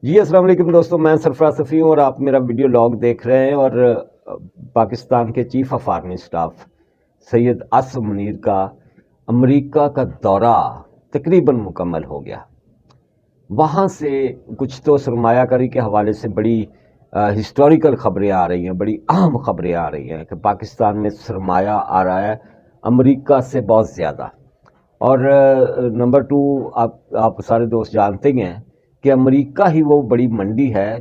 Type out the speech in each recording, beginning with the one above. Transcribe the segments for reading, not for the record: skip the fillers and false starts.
جی السلام علیکم دوستوں، میں سرفراز صفی ہوں اور آپ میرا ویڈیو لاگ دیکھ رہے ہیں۔ اور پاکستان کے chief of army staff Syed Asim Munir کا امریکہ کا دورہ تقریباً مکمل ہو گیا۔ وہاں سے کچھ تو سرمایہ کاری کے حوالے سے بڑی ہسٹوریکل خبریں آ رہی ہیں، بڑی اہم خبریں آ رہی ہیں کہ پاکستان میں سرمایہ آ رہا ہے امریکہ سے بہت زیادہ۔ اور نمبر ٹو، آپ سارے دوست جانتے ہیں کہ امریکہ ہی وہ بڑی منڈی ہے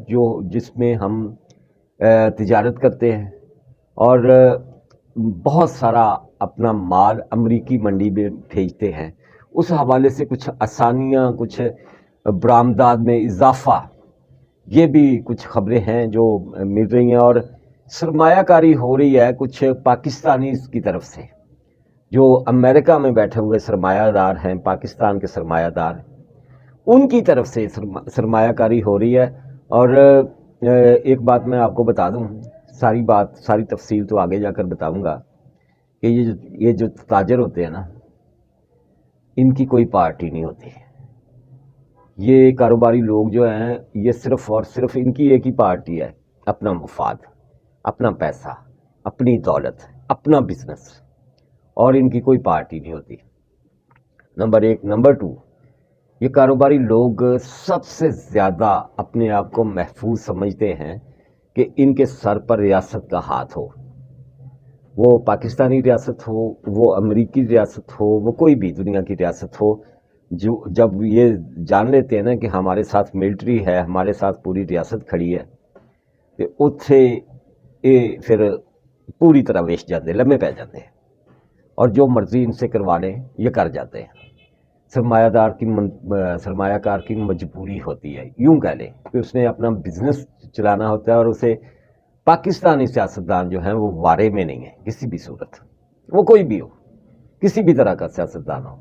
جس میں ہم تجارت کرتے ہیں، اور بہت سارا اپنا مال امریکی منڈی میں بھیجتے ہیں۔ اس حوالے سے کچھ آسانیاں، کچھ برآمدات میں اضافہ، یہ بھی کچھ خبریں ہیں جو مل رہی ہیں۔ اور سرمایہ کاری ہو رہی ہے کچھ پاکستانی کی طرف سے، جو امریکہ میں بیٹھے ہوئے سرمایہ دار ہیں، پاکستان کے سرمایہ دار، ان کی طرف سے سرمایہ کاری ہو رہی ہے۔ اور ایک بات میں آپ کو بتا دوں، ساری تفصیل تو آگے جا کر بتاؤں گا کہ یہ جو تاجر ہوتے ہیں نا، ان کی کوئی پارٹی نہیں ہوتی۔ یہ کاروباری لوگ جو ہیں، یہ صرف اور صرف ان کی ایک ہی پارٹی ہے، اپنا مفاد، اپنا پیسہ، اپنی دولت، اپنا بزنس، اور ان کی کوئی پارٹی نہیں ہوتی، نمبر ایک۔ نمبر ٹو، یہ کاروباری لوگ سب سے زیادہ اپنے آپ کو محفوظ سمجھتے ہیں کہ ان کے سر پر ریاست کا ہاتھ ہو، وہ پاکستانی ریاست ہو، وہ امریکی ریاست ہو، وہ کوئی بھی دنیا کی ریاست ہو۔ جب یہ جان لیتے ہیں نا کہ ہمارے ساتھ ملٹری ہے، ہمارے ساتھ پوری ریاست کھڑی ہے، کہ اتھے یہ پھر پوری طرح ویچ جاتے، لمے پہ جاتے ہیں، اور جو مرضی ان سے کروا لیں یہ کر جاتے ہیں۔ سرمایہ کار کی مجبوری ہوتی ہے، یوں کہہ لیں کہ اس نے اپنا بزنس چلانا ہوتا ہے، اور اسے پاکستانی سیاستدان جو ہیں وہ وارے میں نہیں ہیں کسی بھی صورت، وہ کوئی بھی ہو، کسی بھی طرح کا سیاستدان ہو۔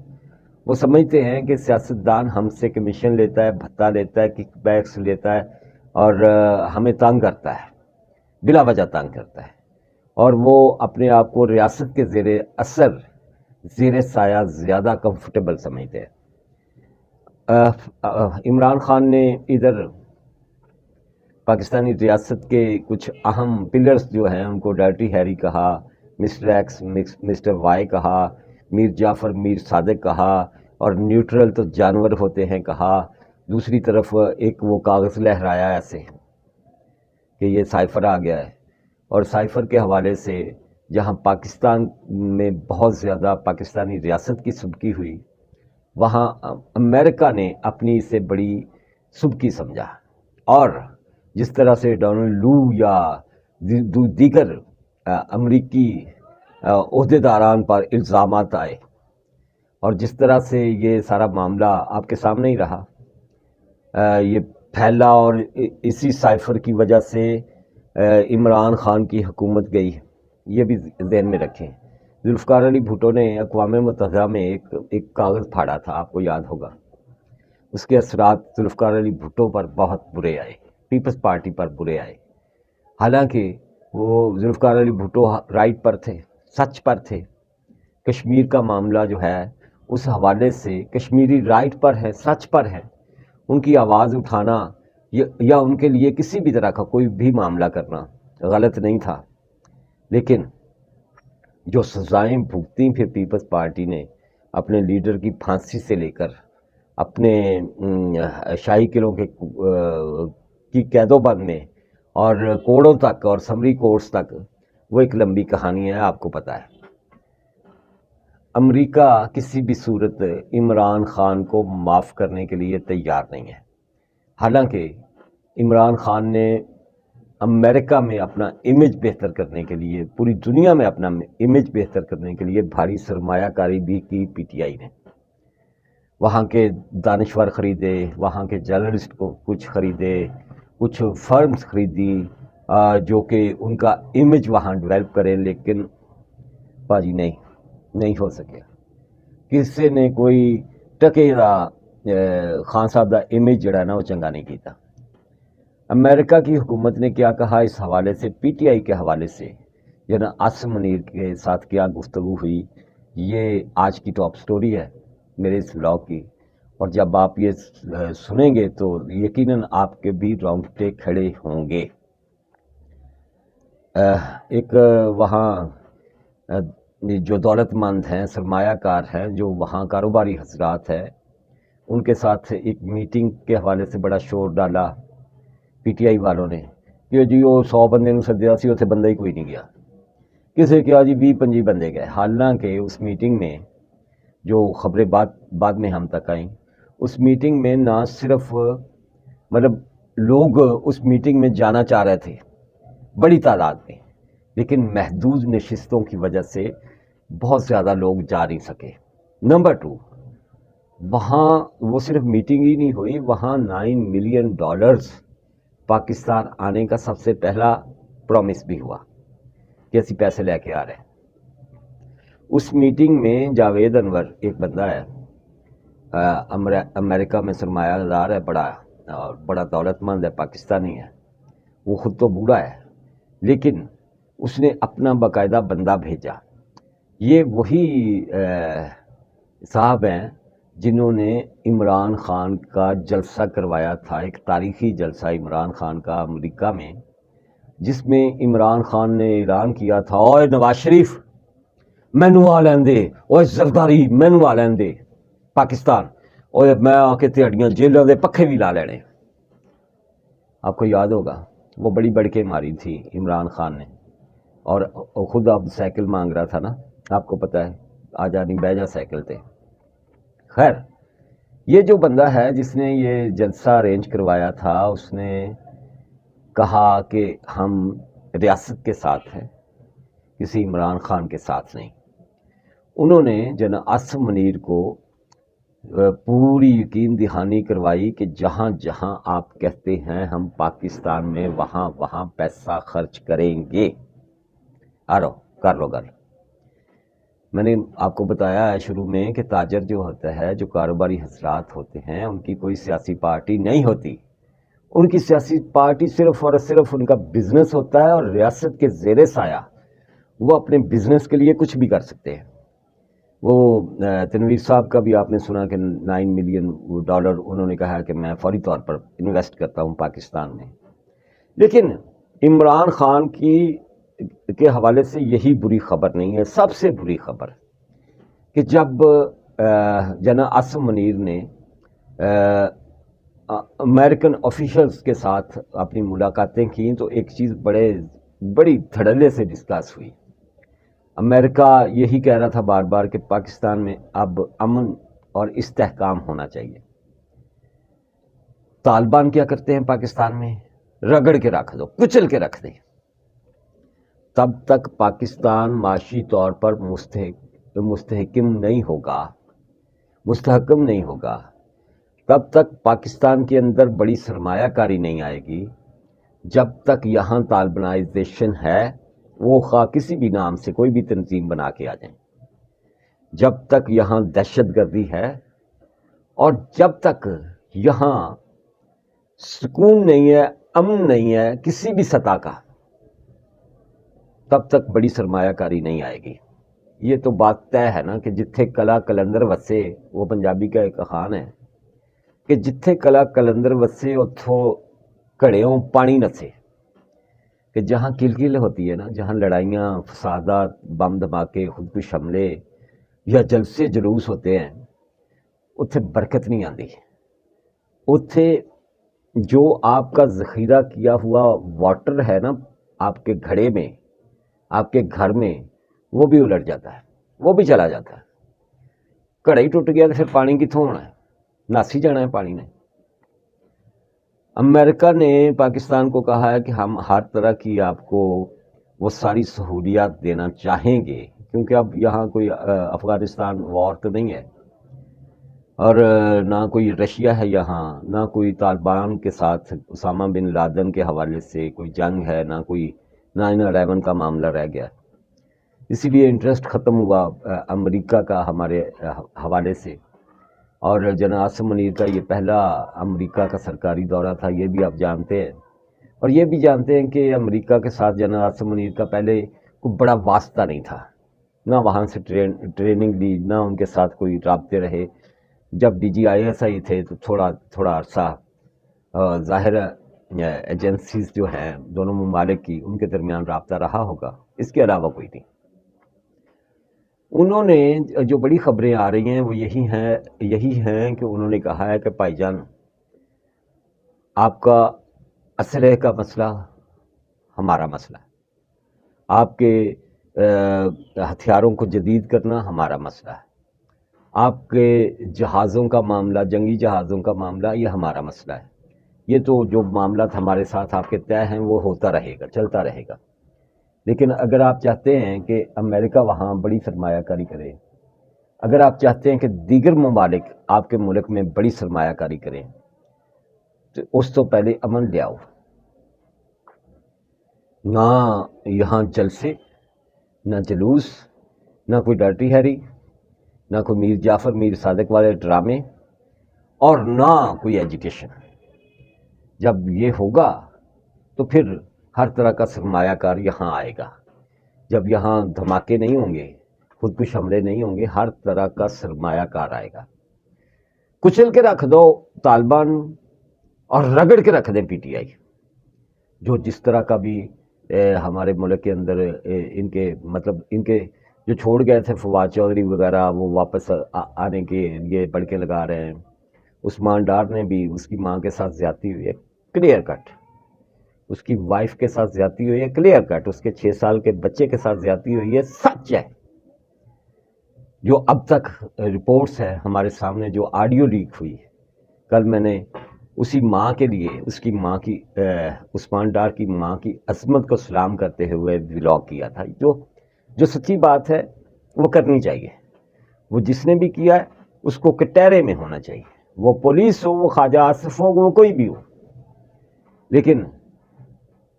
وہ سمجھتے ہیں کہ سیاستدان ہم سے کمیشن لیتا ہے، بھتہ لیتا ہے، کک بیکس لیتا ہے، اور ہمیں تنگ کرتا ہے، بلا وجہ تنگ کرتا ہے، اور وہ اپنے آپ کو ریاست کے زیر اثر، زیر سایہ زیادہ کمفرٹیبل سمجھتے ہیں۔ عمران خان نے ادھر پاکستانی ریاست کے کچھ اہم پلرز جو ہیں ان کو ڈرٹی ہیری کہا، مسٹر ایکس مسٹر وائی کہا، میر جعفر میر صادق کہا، اور نیوٹرل تو جانور ہوتے ہیں کہا۔ دوسری طرف ایک وہ کاغذ لہرایا ایسے کہ یہ سائفر آ گیا ہے، اور سائفر کے حوالے سے جہاں پاکستان میں بہت زیادہ پاکستانی ریاست کی سبکی ہوئی، وہاں امریکہ نے اپنی سے بڑی سبکی سمجھا، اور جس طرح سے ڈونلڈ لو یا دیگر امریکی عہدیداران پر الزامات آئے، اور جس طرح سے یہ سارا معاملہ آپ کے سامنے ہی رہا، یہ پھیلا، اور اسی سائفر کی وجہ سے عمران خان کی حکومت گئی، یہ بھی ذہن میں رکھیں۔ ذوالفقار علی بھٹو نے اقوام متحدہ میں ایک کاغذ پھاڑا تھا، آپ کو یاد ہوگا، اس کے اثرات ذوالفقار علی بھٹو پر بہت برے آئے، پیپلز پارٹی پر برے آئے، حالانکہ وہ ذوالفقار علی بھٹو رائٹ پر تھے، سچ پر تھے۔ کشمیر کا معاملہ جو ہے اس حوالے سے کشمیری رائٹ پر ہے، سچ پر ہے، ان کی آواز اٹھانا یا ان کے لیے کسی بھی طرح کا کوئی بھی معاملہ کرنا غلط نہیں تھا، لیکن جو سزائیں بھگتی پھر پیپلز پارٹی نے اپنے لیڈر کی پھانسی سے لے کر اپنے شاہی قلعوں کی قید و بند میں اور کوڑوں تک اور سمری کورٹس تک، وہ ایک لمبی کہانی ہے، آپ کو پتہ ہے۔ امریکہ کسی بھی صورت عمران خان کو معاف کرنے کے لیے تیار نہیں ہے، حالانکہ عمران خان نے امریکہ میں اپنا امیج بہتر کرنے کے لیے، پوری دنیا میں اپنا امیج بہتر کرنے کے لیے بھاری سرمایہ کاری بھی کی پی ٹی آئی نے۔ وہاں کے دانشور خریدے، وہاں کے جرنلسٹ کو کچھ خریدے، کچھ فرمز خریدی جو کہ ان کا امیج وہاں ڈیولپ کرے، لیکن باجی نہیں ہو سکے۔ کسی نے کوئی ٹکے دا خان صاحب دا امیج جڑا ہے نا وہ چنگا نہیں کیتا۔ امریکہ کی حکومت نے کیا کہا اس حوالے سے، پی ٹی آئی کے حوالے سے جناب عاصم منیر کے ساتھ کیا گفتگو ہوئی، یہ آج کی ٹاپ سٹوری ہے میرے اس بلاگ کی، اور جب آپ یہ سنیں گے تو یقیناً آپ کے بھی رونگٹے کھڑے ہوں گے۔ ایک وہاں جو دولت مند ہیں، سرمایہ کار ہیں، جو وہاں کاروباری حضرات ہیں، ان کے ساتھ ایک میٹنگ کے حوالے سے بڑا شور ڈالا پی ٹی آئی والوں نے کہ جی وہ 100 بندے نوں سدیا سی، اتنے بندہ ہی کوئی نہیں گیا، کسے کیا جی 20-25 بندے گئے۔ حالانکہ اس میٹنگ میں جو خبریں بعد میں ہم تک آئیں، اس میٹنگ میں نہ صرف مطلب لوگ اس میٹنگ میں جانا چاہ رہے تھے بڑی تعداد میں، لیکن محدود نشستوں کی وجہ سے بہت زیادہ لوگ جا نہیں سکے۔ نمبر 2، وہاں وہ صرف میٹنگ ہی نہیں ہوئی، وہاں $9 ملین پاکستان آنے کا سب سے پہلا پرومس بھی ہوا کہ ایسی پیسے لے کے آ رہے ہیں۔ اس میٹنگ میں جاوید انور ایک بندہ ہے، امریکہ میں سرمایہ دار ہے، بڑا دولت مند ہے، پاکستانی ہے، وہ خود تو بوڑھا ہے لیکن اس نے اپنا باقاعدہ بندہ بھیجا۔ یہ وہی صاحب ہیں جنہوں نے عمران خان کا جلسہ کروایا تھا، ایک تاریخی جلسہ عمران خان کا امریکہ میں، جس میں عمران خان نے اعلان کیا تھا اوئے نواز شریف مینو آ لین دے، اوئے زرداری مینو آ لین دے پاکستان، اوئے میں آ کے تہاڈیاں جیلوں دے پکھے بھی لا لینے۔ آپ کو یاد ہوگا وہ بڑی بڑکے ماری تھی عمران خان نے، اور خود اب سائیکل مانگ رہا تھا نا، آپ کو پتہ ہے، آ جا نہیں بہ جا سائیکل تے۔ خیر، یہ جو بندہ ہے جس نے یہ جلسہ ارینج کروایا تھا، اس نے کہا کہ ہم ریاست کے ساتھ ہیں، کسی عمران خان کے ساتھ نہیں۔ انہوں نے جناب آصف منیر کو پوری یقین دہانی کروائی کہ جہاں جہاں آپ کہتے ہیں ہم پاکستان میں وہاں وہاں پیسہ خرچ کریں گے، آرو کر لو گل۔ میں نے آپ کو بتایا ہے شروع میں کہ تاجر جو ہوتا ہے، جو کاروباری حضرات ہوتے ہیں، ان کی کوئی سیاسی پارٹی نہیں ہوتی، ان کی سیاسی پارٹی صرف اور صرف ان کا بزنس ہوتا ہے، اور ریاست کے زیر سایہ وہ اپنے بزنس کے لیے کچھ بھی کر سکتے ہیں۔ وہ تنویر صاحب کا بھی آپ نے سنا کہ $9 ملین انہوں نے کہا کہ میں فوری طور پر انویسٹ کرتا ہوں پاکستان میں۔ لیکن عمران خان کے حوالے سے یہی بری خبر نہیں ہے، سب سے بری خبر کہ جب جناب آصف منیر نے امریکن آفیشلز کے ساتھ اپنی ملاقاتیں کیں تو ایک چیز بڑی دھڑلے سے ڈسکس ہوئی۔ امریکہ یہی کہہ رہا تھا بار بار کہ پاکستان میں اب امن اور استحکام ہونا چاہیے۔ طالبان کیا کرتے ہیں پاکستان میں؟ رگڑ کے رکھ دو، کچل کے رکھ دیں۔ تب تک پاکستان معاشی طور پر مستحکم نہیں ہوگا، تب تک پاکستان کے اندر بڑی سرمایہ کاری نہیں آئے گی، جب تک یہاں طالبانائزیشن ہے، وہ خواہ کسی بھی نام سے کوئی بھی تنظیم بنا کے آ جائیں، جب تک یہاں دہشت گردی ہے، اور جب تک یہاں سکون نہیں ہے، امن نہیں ہے کسی بھی سطح کا، تب تک بڑی سرمایہ کاری نہیں آئے گی۔ یہ تو بات طے ہے نا کہ جتھے کلا کلندر وسے، وہ پنجابی کا ایک اخوان ہے کہ جتھے کلا کلندر وسے اتھوں گھڑیوں پانی نسے، کہ جہاں کلکل ہوتی ہے نا، جہاں لڑائیاں، فسادات، بم دھماکے، خودکش حملے یا جلسے جلوس ہوتے ہیں، اتھے برکت نہیں آتی۔ اتھے جو آپ کا ذخیرہ کیا ہوا واٹر ہے نا آپ کے گھڑے میں، آپ کے گھر میں، وہ بھی الٹ جاتا ہے، وہ بھی چلا جاتا ہے۔ گھڑا ہی ٹوٹ گیا تو پھر پانی کتوں ہونا ہے؟ ناسی جانا ہے پانی نے۔ امریکہ نے پاکستان کو کہا ہے کہ ہم ہر طرح کی آپ کو وہ ساری سہولیات دینا چاہیں گے، کیونکہ اب یہاں کوئی افغانستان وار تو نہیں ہے، اور نہ کوئی رشیا ہے یہاں، نہ کوئی طالبان کے ساتھ اسامہ بن لادن کے حوالے سے کوئی جنگ ہے، نہ کوئی 9/11 کا معاملہ رہ گیا، اسی لیے انٹرسٹ ختم ہوا امریکہ کا ہمارے حوالے سے۔ اور جناب آصف منیر کا یہ پہلا امریکہ کا سرکاری دورہ تھا، یہ بھی آپ جانتے ہیں، اور یہ بھی جانتے ہیں کہ امریکہ کے ساتھ جناب آصف منیر کا پہلے کوئی بڑا واسطہ نہیں تھا، نہ وہاں سے ٹریننگ لی، نہ ان کے ساتھ کوئی رابطے رہے، جب DGISI تھے تو تھوڑا عرصہ ظاہر ایجنسیز جو ہیں دونوں ممالک کی ان کے درمیان رابطہ رہا ہوگا، اس کے علاوہ کوئی نہیں۔ انہوں نے جو بڑی خبریں آ رہی ہیں وہ یہی ہیں کہ انہوں نے کہا ہے کہ بھائی جان آپ کا اسلحے کا مسئلہ ہمارا مسئلہ ہے، آپ کے ہتھیاروں کو جدید کرنا ہمارا مسئلہ ہے، آپ کے جہازوں کا معاملہ، جنگی جہازوں کا معاملہ یہ ہمارا مسئلہ ہے، یہ تو جو معاملات ہمارے ساتھ آپ کے طے ہیں وہ ہوتا رہے گا، چلتا رہے گا۔ لیکن اگر آپ چاہتے ہیں کہ امریکہ وہاں بڑی سرمایہ کاری کرے، اگر آپ چاہتے ہیں کہ دیگر ممالک آپ کے ملک میں بڑی سرمایہ کاری کریں، تو اس تو پہلے امن لے آؤ۔ نہ یہاں جلسے، نہ جلوس، نہ کوئی ڈرٹی ہیری، نہ کوئی میر جعفر میر صادق والے ڈرامے، اور نہ کوئی ایجیٹیشن۔ جب یہ ہوگا تو پھر ہر طرح کا سرمایہ کار یہاں آئے گا۔ جب یہاں دھماکے نہیں ہوں گے، خودکش حملے نہیں ہوں گے، ہر طرح کا سرمایہ کار آئے گا۔ کچل کے رکھ دو طالبان اور رگڑ کے رکھ دیں PTI، جو جس طرح کا بھی ہمارے ملک کے اندر ان کے جو چھوڑ گئے تھے فواد چودھری وغیرہ، وہ واپس آنے کے لیے بڑکے لگا رہے ہیں۔ عثمان ڈار نے بھی اس کی ماں کے ساتھ زیادتی ہوئی ہے، کلیئر کٹ۔ اس کی وائف کے ساتھ زیادتی ہوئی ہے، کلیئر کٹ۔ اس کے 6 سال کے بچے کے ساتھ زیادتی ہوئی ہے، سچ ہے۔ جو اب تک رپورٹس ہے ہمارے سامنے، جو آڈیو لیک ہوئی، کل میں نے اسی ماں کے لیے، اس کی ماں کی، عثمان ڈار کی ماں کی عظمت کو سلام کرتے ہوئے ولاگ کیا تھا۔ جو سچی بات ہے وہ کرنی چاہیے۔ وہ جس نے بھی کیا ہے اس کو کٹہرے میں ہونا چاہیے، وہ پولیس ہو، وہ خواجہ آصف ہو، وہ کوئی بھی ہو۔ لیکن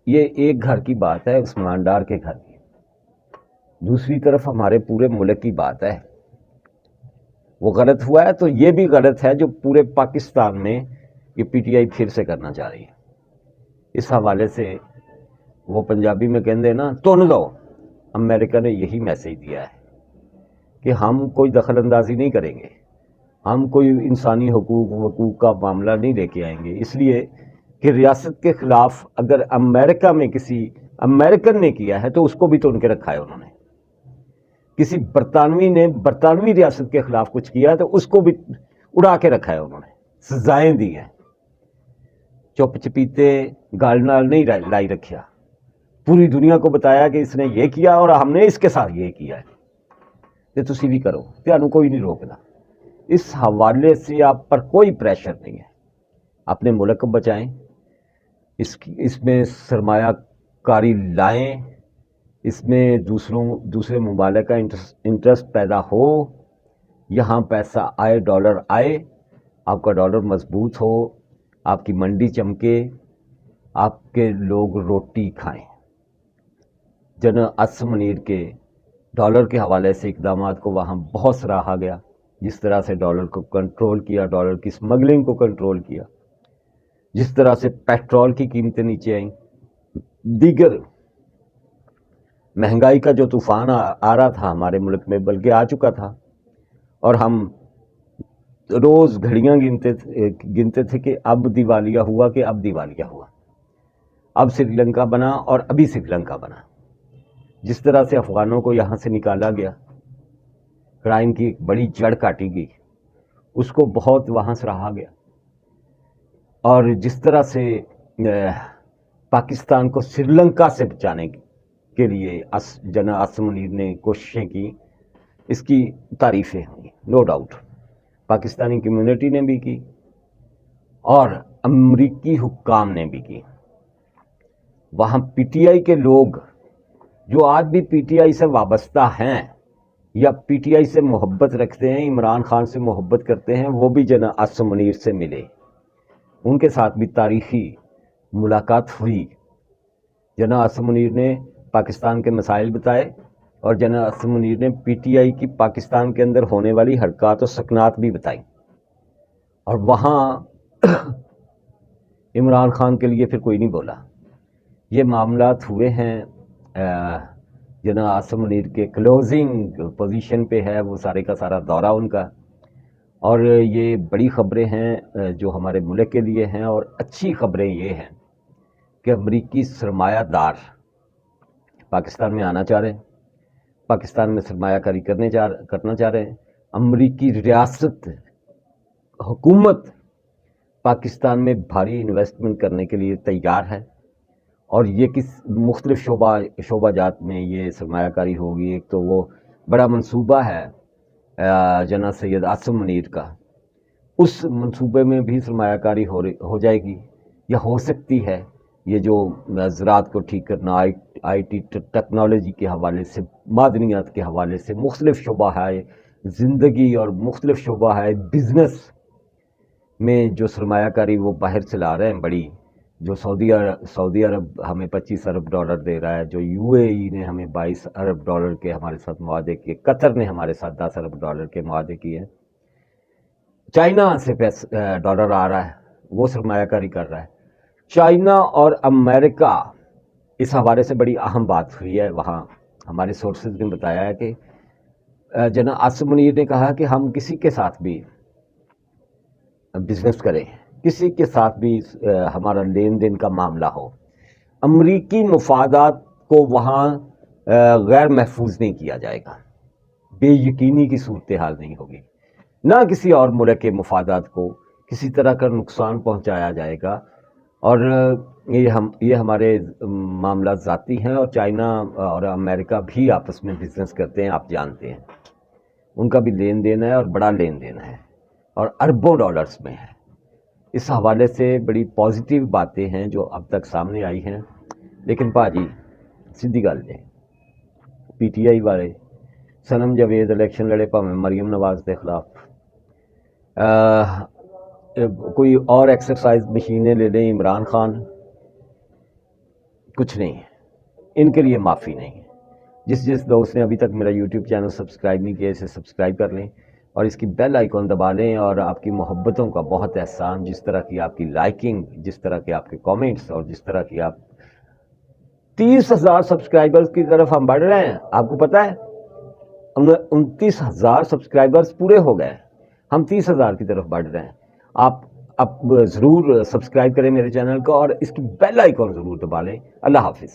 یہ ایک گھر کی بات ہے، عثمان ڈار کے گھر کی، دوسری طرف ہمارے پورے ملک کی بات ہے۔ وہ غلط ہوا ہے تو یہ بھی غلط ہے جو پورے پاکستان میں یہ PTI پھر سے کرنا چاہ رہی ہے۔ اس حوالے سے وہ پنجابی میں کہندے نا تن دو، امریکہ نے یہی میسیج دیا ہے کہ ہم کوئی دخل اندازی نہیں کریں گے، ہم کوئی انسانی حقوق کا معاملہ نہیں لے کے آئیں گے، اس لیے کہ ریاست کے خلاف اگر امریکہ میں کسی امریکن نے کیا ہے تو اس کو بھی تو ان کے رکھا ہے انہوں نے۔ کسی برطانوی نے برطانوی ریاست کے خلاف کچھ کیا ہے تو اس کو بھی اڑا کے رکھا ہے انہوں نے، سزائیں دی ہیں۔ چپ چپیتے گال نال نہیں لائی رکھیا، پوری دنیا کو بتایا کہ اس نے یہ کیا اور ہم نے اس کے ساتھ یہ کیا ہے، تو تسی بھی کرو، تانوں کوئی نہیں روکنا۔ اس حوالے سے آپ پر کوئی پریشر نہیں ہے، اپنے ملک کو بچائیں، اس میں سرمایہ کاری لائیں، اس میں دوسرے ممالک کا انٹرسٹ پیدا ہو، یہاں پیسہ آئے، ڈالر آئے، آپ کا ڈالر مضبوط ہو، آپ کی منڈی چمکے، آپ کے لوگ روٹی کھائیں۔ جنرل اسم منیر کے ڈالر کے حوالے سے اقدامات کو وہاں بہت سراہا گیا، جس طرح سے ڈالر کو کنٹرول کیا، ڈالر کی سمگلنگ کو کنٹرول کیا، جس طرح سے پیٹرول کی قیمتیں نیچے آئیں، دیگر مہنگائی کا جو طوفان آ رہا تھا ہمارے ملک میں، بلکہ آ چکا تھا، اور ہم روز گھڑیاں گنتے تھے کہ اب دیوالیہ ہوا، کہ اب دیوالیہ ہوا، اب سری لنکا بنا اور ابھی سری لنکا بنا۔ جس طرح سے افغانوں کو یہاں سے نکالا گیا، کرائم کی ایک بڑی جڑ کاٹی گئی، اس کو بہت وہاں سے رہا گیا، اور جس طرح سے پاکستان کو سری لنکا سے بچانے کے لیے جنرل اسم منیر نے کوششیں کی، اس کی تعریفیں ہوئی، نو ڈاؤٹ۔ پاکستانی کمیونٹی نے بھی کی اور امریکی حکام نے بھی کی۔ وہاں PTI کے لوگ جو آج بھی PTI سے وابستہ ہیں یا PTI سے محبت رکھتے ہیں، عمران خان سے محبت کرتے ہیں، وہ بھی جنرل اسم منیر سے ملے، ان کے ساتھ بھی تاریخی ملاقات ہوئی۔ جنرل اسم منیر نے پاکستان کے مسائل بتائے اور جنرل اسم منیر نے PTI کی پاکستان کے اندر ہونے والی حرکات و سکنات بھی بتائی، اور وہاں عمران خان کے لیے پھر کوئی نہیں بولا۔ یہ معاملات ہوئے ہیں، جنرل اسم منیر کے کلوزنگ پوزیشن پہ ہے وہ سارے کا سارا دورہ ان کا، اور یہ بڑی خبریں ہیں جو ہمارے ملک کے لیے ہیں، اور اچھی خبریں یہ ہیں کہ امریکی سرمایہ دار پاکستان میں آنا چاہ رہے ہیں، پاکستان میں سرمایہ کاری کرنا چاہ رہے ہیں۔ امریکی ریاست حکومت پاکستان میں بھاری انویسٹمنٹ کرنے کے لیے تیار ہے، اور یہ کس مختلف شعبہ جات میں یہ سرمایہ کاری ہوگی۔ ایک تو وہ بڑا منصوبہ ہے جناب سید عاصم منیر کا، اس منصوبے میں بھی سرمایہ کاری ہو جائے گی یا ہو سکتی ہے۔ یہ جو زراعت کو ٹھیک کرنا، آئی ٹی ٹیکنالوجی کے حوالے سے، معدنیات کے حوالے سے مختلف شعبہ ہے زندگی اور مختلف شعبہ ہے بزنس میں جو سرمایہ کاری وہ باہر سے لا رہے ہیں بڑی، جو سعودی عرب ہمیں 25 ارب ڈالر دے رہا ہے، جو یو اے ای نے ہمیں 22 ارب ڈالر کے ہمارے ساتھ معاہدے کیے، قطر نے ہمارے ساتھ 10 ارب ڈالر کے معاہدے کیے، چائنا سے ڈالر آ رہا ہے، وہ سرمایہ کاری کر رہا ہے۔ چائنا اور امریکہ، اس حوالے سے بڑی اہم بات ہوئی ہے وہاں، ہمارے سورسز نے بتایا ہے کہ جناب عاصم منیر نے کہا کہ ہم کسی کے ساتھ بھی بزنس کریں، کسی کے ساتھ بھی ہمارا لین دین کا معاملہ ہو، امریکی مفادات کو وہاں غیر محفوظ نہیں کیا جائے گا، بے یقینی کی صورتحال نہیں ہوگی، نہ کسی اور ملک کے مفادات کو کسی طرح کا نقصان پہنچایا جائے گا۔ اور یہ ہمارے معاملات ذاتی ہیں، اور چائنا اور امریکہ بھی آپس میں بزنس کرتے ہیں، آپ جانتے ہیں، ان کا بھی لین دین ہے اور بڑا لین دین ہے، اور اربوں ڈالرز میں ہے۔ اس حوالے سے بڑی پازیٹیو باتیں ہیں جو اب تک سامنے آئی ہیں۔ لیکن پاجی سیدھی گل ہے، پی ٹی آئی والے صنم جاوید الیکشن لڑے پاویں مریم نواز کے خلاف، کوئی اور ایکسرسائز مشینیں لے لیں، عمران خان، کچھ نہیں، ان کے لیے معافی نہیں ہے۔ جس دوست نے ابھی تک میرا یوٹیوب چینل سبسکرائب نہیں کیا، اسے سبسکرائب کر لیں اور اس کی بیل آئیکن دبا لیں، اور آپ کی محبتوں کا بہت احسان، جس طرح کی آپ کی لائکنگ، جس طرح کے آپ کے کامنٹس، اور جس طرح کی آپ 30,000 سبسکرائبرز کی طرف ہم بڑھ رہے ہیں۔ آپ کو پتہ ہے 29,000 سبسکرائبرز پورے ہو گئے، ہم 30,000 کی طرف بڑھ رہے ہیں۔ آپ ضرور سبسکرائب کریں میرے چینل کو، اور اس کی بیل آئیکن ضرور دبا لیں۔ اللہ حافظ۔